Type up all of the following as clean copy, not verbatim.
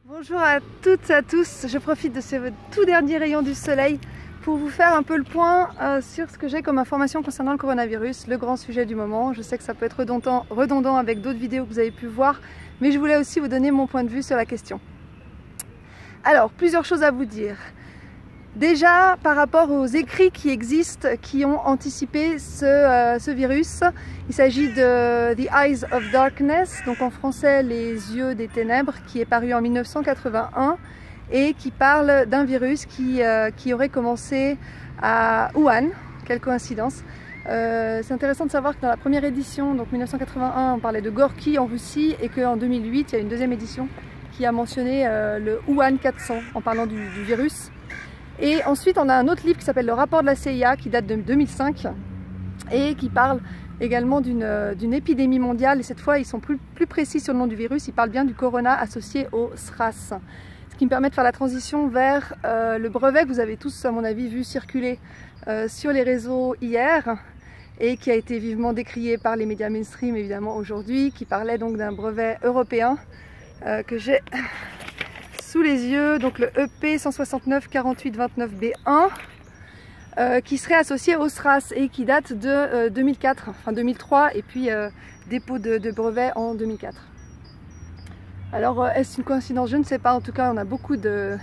Bonjour à toutes et à tous, je profite de ce tout dernier rayon du soleil pour vous faire un peu le point sur ce que j'ai comme information concernant le coronavirus, le grand sujet du moment. Je sais que ça peut être redondant avec d'autres vidéos que vous avez pu voir, mais je voulais aussi vous donner mon point de vue sur la question. Alors, plusieurs choses à vous dire. Déjà, par rapport aux écrits qui existent, qui ont anticipé ce virus, il s'agit de The Eyes of Darkness, donc en français Les Yeux des Ténèbres, qui est paru en 1981 et qui parle d'un virus qui aurait commencé à Wuhan. Quelle coïncidence! C'est intéressant de savoir que dans la première édition, donc 1981, on parlait de Gorky en Russie et qu'en 2008, il y a une deuxième édition qui a mentionné le Wuhan 400 en parlant du virus. Et ensuite, on a un autre livre qui s'appelle Le rapport de la CIA qui date de 2005 et qui parle également d'une épidémie mondiale. Et cette fois, ils sont plus précis sur le nom du virus. Ils parlent bien du corona associé au SRAS. Ce qui me permet de faire la transition vers le brevet que vous avez tous, à mon avis, vu circuler sur les réseaux hier et qui a été vivement décrié par les médias mainstream, évidemment, aujourd'hui, qui parlait donc d'un brevet européen que j'ai sous les yeux, donc le EP 169 48 29 B1 qui serait associé au SRAS et qui date de 2004, enfin 2003 et puis dépôt de brevet en 2004. Alors est-ce une coïncidence? Je ne sais pas, en tout cas on a beaucoup de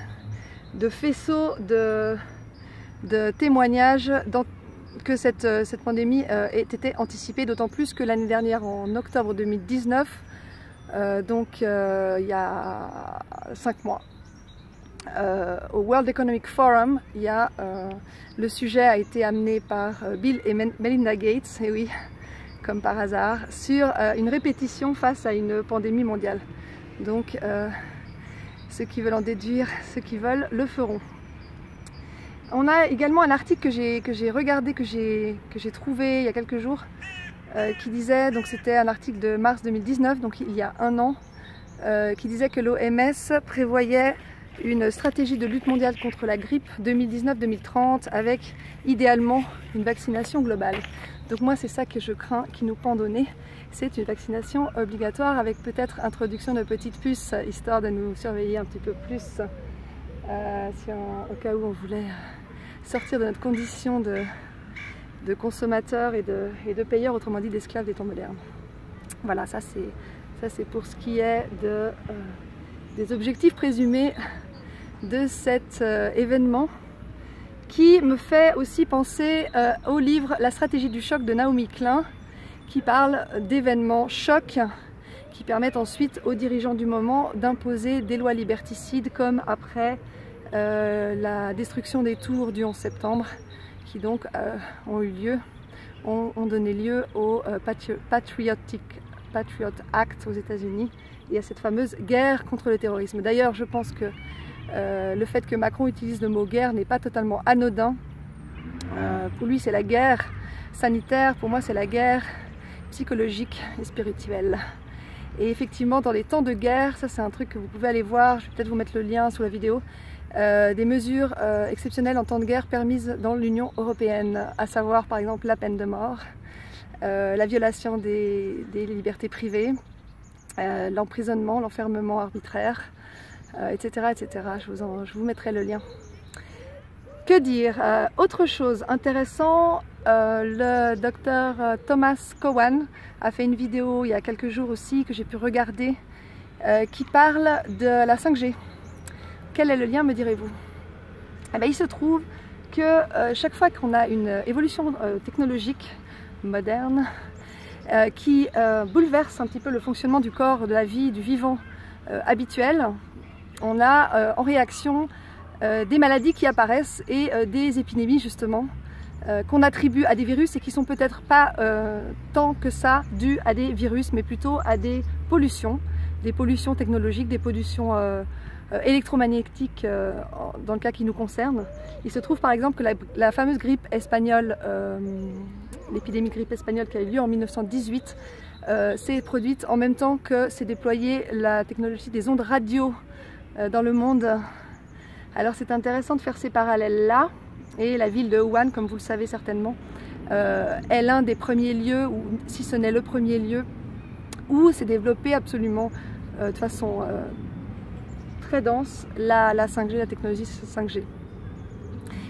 faisceaux de témoignages que cette pandémie ait été anticipée, d'autant plus que l'année dernière en octobre 2019, donc il y a 5 mois, au World Economic Forum, le sujet a été amené par Bill et Melinda Gates, et oui, comme par hasard, sur une répétition face à une pandémie mondiale. Donc ceux qui veulent en déduire, ceux qui veulent le feront. On a également un article que j'ai regardé, que j'ai trouvé il y a quelques jours, qui disait, donc c'était un article de mars 2019, donc il y a un an, qui disait que l'OMS prévoyait une stratégie de lutte mondiale contre la grippe 2019-2030 avec idéalement une vaccination globale. Donc moi c'est ça que je crains qui nous pend au nez, c'est une vaccination obligatoire avec peut-être introduction de petites puces, histoire de nous surveiller un petit peu plus au cas où on voulait sortir de notre condition de consommateurs et de payeurs, autrement dit d'esclaves des temps modernes. Voilà, ça c'est pour ce qui est des objectifs présumés de cet événement, qui me fait aussi penser au livre La stratégie du choc de Naomi Klein, qui parle d'événements chocs qui permettent ensuite aux dirigeants du moment d'imposer des lois liberticides, comme après la destruction des tours du 11 septembre, qui donc ont donné lieu au Patriot Act aux États-Unis et à cette fameuse guerre contre le terrorisme. D'ailleurs, je pense que le fait que Macron utilise le mot guerre n'est pas totalement anodin. Pour lui, c'est la guerre sanitaire, pour moi, c'est la guerre psychologique et spirituelle. Et effectivement, dans les temps de guerre, ça c'est un truc que vous pouvez aller voir, je vais peut-être vous mettre le lien sous la vidéo, des mesures exceptionnelles en temps de guerre permises dans l'Union européenne, à savoir par exemple la peine de mort, la violation des libertés privées, l'emprisonnement, l'enfermement arbitraire, etc., etc. Je vous mettrai le lien. Que dire? Autre chose intéressant, le docteur Thomas Cowan a fait une vidéo il y a quelques jours aussi que j'ai pu regarder, qui parle de la 5G. Quel est le lien, me direz-vous? Eh bien, il se trouve que chaque fois qu'on a une évolution technologique moderne qui bouleverse un petit peu le fonctionnement du corps, de la vie, du vivant habituel, on a en réaction des maladies qui apparaissent et des épidémies justement qu'on attribue à des virus et qui sont peut-être pas tant que ça dues à des virus, mais plutôt à des pollutions technologiques, des pollutions électromagnétiques dans le cas qui nous concerne. Il se trouve par exemple que la fameuse grippe espagnole, l'épidémie de grippe espagnole qui a eu lieu en 1918, s'est produite en même temps que s'est déployée la technologie des ondes radio dans le monde. Alors c'est intéressant de faire ces parallèles-là, et la ville de Wuhan, comme vous le savez certainement, est l'un des premiers lieux, ou si ce n'est le premier lieu, où s'est développé absolument de façon très dense la 5G, la technologie 5G.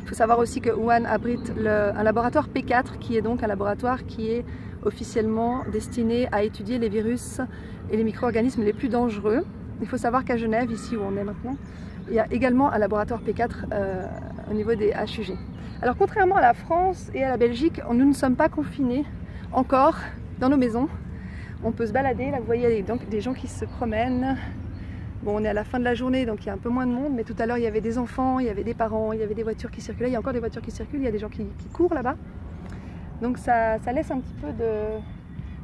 Il faut savoir aussi que Wuhan abrite un laboratoire P4 qui est donc un laboratoire qui est officiellement destiné à étudier les virus et les micro-organismes les plus dangereux. Il faut savoir qu'à Genève, ici où on est maintenant, il y a également un laboratoire P4 au niveau des HUG. Alors contrairement à la France et à la Belgique, nous ne sommes pas confinés encore dans nos maisons. On peut se balader, là vous voyez donc des gens qui se promènent. Bon, on est à la fin de la journée, donc il y a un peu moins de monde, mais tout à l'heure il y avait des enfants, il y avait des parents, il y avait des voitures qui circulaient, il y a encore des voitures qui circulent, il y a des gens qui courent là-bas. Donc ça laisse un petit peu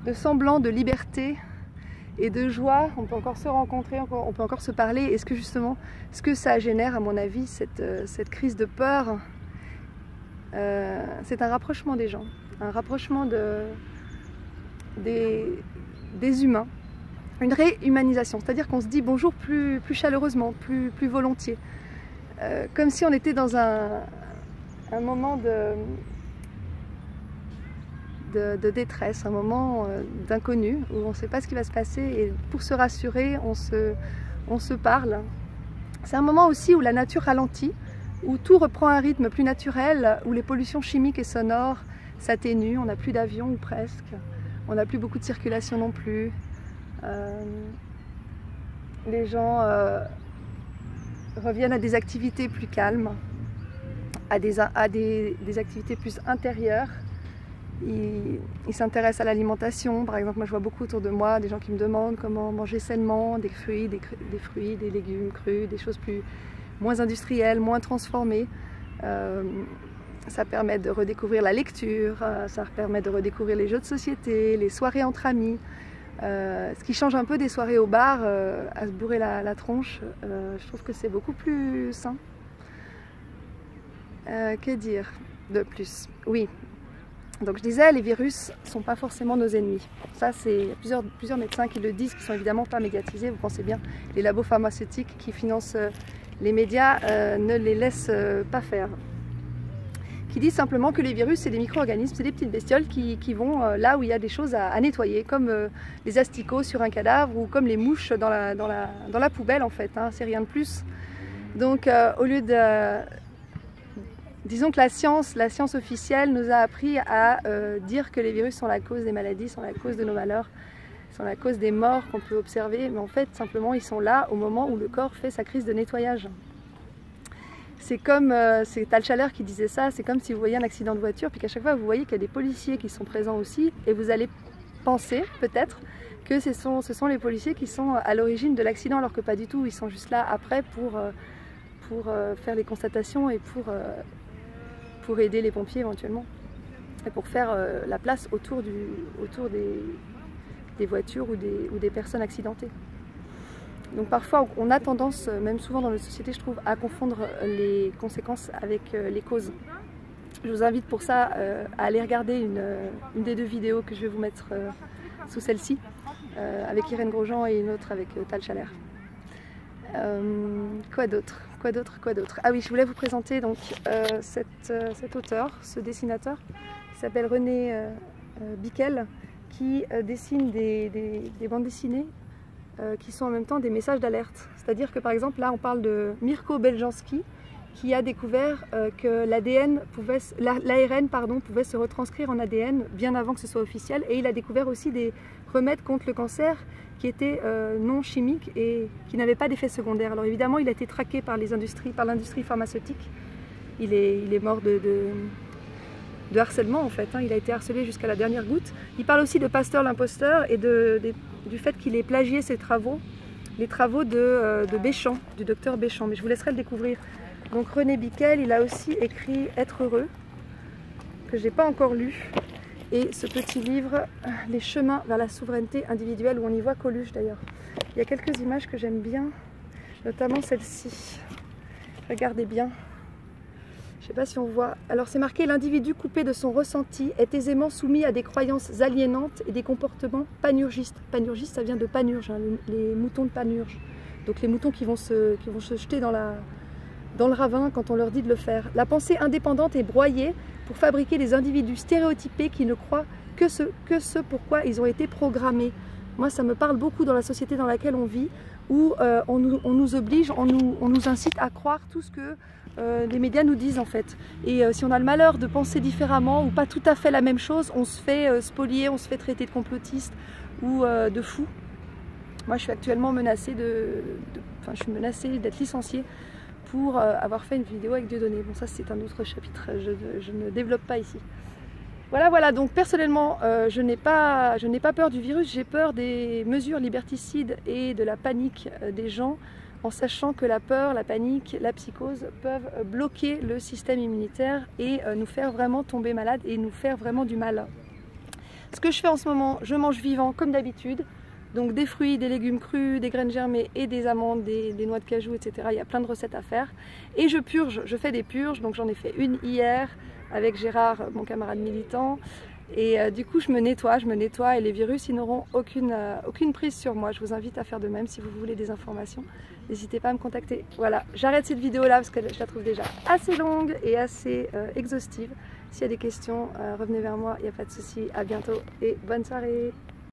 de semblant de liberté et de joie. On peut encore se rencontrer, on peut encore se parler. Est-ce que justement, ce que ça génère, à mon avis, cette crise de peur, c'est un rapprochement des gens, un rapprochement des humains. Une réhumanisation, c'est-à-dire qu'on se dit bonjour plus chaleureusement, plus volontiers. Comme si on était dans un moment de détresse, un moment d'inconnu, où on ne sait pas ce qui va se passer, et pour se rassurer, on se parle. C'est un moment aussi où la nature ralentit, où tout reprend un rythme plus naturel, où les pollutions chimiques et sonores s'atténuent, on n'a plus d'avions ou presque, on n'a plus beaucoup de circulation non plus. Les gens reviennent à des activités plus calmes, à des activités plus intérieures. Ils s'intéressent à l'alimentation. Par exemple, moi je vois beaucoup autour de moi des gens qui me demandent comment manger sainement, des fruits, des légumes crus, des choses moins industrielles, moins transformées. Ça permet de redécouvrir la lecture, ça permet de redécouvrir les jeux de société, les soirées entre amis. Ce qui change un peu des soirées au bar à se bourrer la tronche, je trouve que c'est beaucoup plus sain. Que dire de plus? Oui, donc je disais, les virus ne sont pas forcément nos ennemis. Ça, c'est plusieurs médecins qui le disent, qui ne sont évidemment pas médiatisés. Vous pensez bien, les labos pharmaceutiques qui financent les médias ne les laissent pas faire. Qui disent simplement que les virus, c'est des micro-organismes, c'est des petites bestioles qui vont là où il y a des choses à nettoyer, comme les asticots sur un cadavre ou comme les mouches dans la poubelle en fait, hein, c'est rien de plus. Donc au lieu de... Disons que la science officielle nous a appris à dire que les virus sont la cause des maladies, sont la cause de nos malheurs, sont la cause des morts qu'on peut observer, mais en fait simplement ils sont là au moment où le corps fait sa crise de nettoyage. C'est comme, c'est Tal qui disait ça, c'est comme si vous voyez un accident de voiture, puis qu'à chaque fois vous voyez qu'il y a des policiers qui sont présents aussi, et vous allez penser peut-être que ce sont les policiers qui sont à l'origine de l'accident, alors que pas du tout, ils sont juste là après pour faire les constatations et pour aider les pompiers éventuellement, et pour faire la place autour des voitures ou des personnes accidentées. Donc parfois on a tendance, même souvent dans notre société je trouve, à confondre les conséquences avec les causes. Je vous invite pour ça à aller regarder une des 2 vidéos que je vais vous mettre sous celle-ci, avec Irène Grosjean et une autre avec Tal Chaler. Quoi d'autre? Ah oui, je voulais vous présenter donc cet auteur, ce dessinateur, qui s'appelle René Bickel, qui dessine des bandes dessinées qui sont en même temps des messages d'alerte. C'est-à-dire que par exemple là on parle de Mirko Beljanski qui a découvert que l'ARN pouvait se retranscrire en ADN bien avant que ce soit officiel, et il a découvert aussi des remèdes contre le cancer qui étaient non chimiques et qui n'avaient pas d'effet secondaire. Alors évidemment il a été traqué par l'industrie pharmaceutique, il est mort de harcèlement en fait, hein. Il a été harcelé jusqu'à la dernière goutte. Il parle aussi de Pasteur l'imposteur et du fait qu'il ait plagié ses travaux, les travaux de Béchamp, du docteur Béchamp, mais je vous laisserai le découvrir. Donc René Bickel, il a aussi écrit Être heureux, que je n'ai pas encore lu, et ce petit livre, Les chemins vers la souveraineté individuelle, où on y voit Coluche d'ailleurs. Il y a quelques images que j'aime bien, notamment celle-ci. Regardez bien. Je ne sais pas si on voit. Alors c'est marqué: l'individu coupé de son ressenti est aisément soumis à des croyances aliénantes et des comportements panurgistes. Panurgistes, ça vient de panurge, hein, les moutons de panurge. Donc les moutons qui vont se jeter dans le ravin quand on leur dit de le faire. La pensée indépendante est broyée pour fabriquer des individus stéréotypés qui ne croient que ce pourquoi ils ont été programmés. Moi ça me parle beaucoup dans la société dans laquelle on vit, où on nous oblige, on nous incite à croire tout ce que les médias nous disent en fait. Et si on a le malheur de penser différemment ou pas tout à fait la même chose, on se fait spolier, on se fait traiter de complotiste ou de fou. Moi je suis actuellement menacée je suis menacée d'être licenciée pour avoir fait une vidéo avec Dieudonné. Bon, ça c'est un autre chapitre, je ne développe pas ici. Voilà, donc personnellement je n'ai pas peur du virus, j'ai peur des mesures liberticides et de la panique des gens, en sachant que la peur, la panique, la psychose peuvent bloquer le système immunitaire et nous faire vraiment tomber malade et nous faire vraiment du mal. Ce que je fais en ce moment, je mange vivant comme d'habitude, donc des fruits, des légumes crus, des graines germées et des amandes, des noix de cajou, etc. Il y a plein de recettes à faire. Et je purge, je fais des purges, donc j'en ai fait une hier avec Gérard, mon camarade militant. Et du coup je me nettoie et les virus ils n'auront aucune prise sur moi. Je vous invite à faire de même si vous voulez des informations. N'hésitez pas à me contacter. Voilà, j'arrête cette vidéo là parce que je la trouve déjà assez longue et assez exhaustive. S'il y a des questions, revenez vers moi, il n'y a pas de souci. À bientôt et bonne soirée.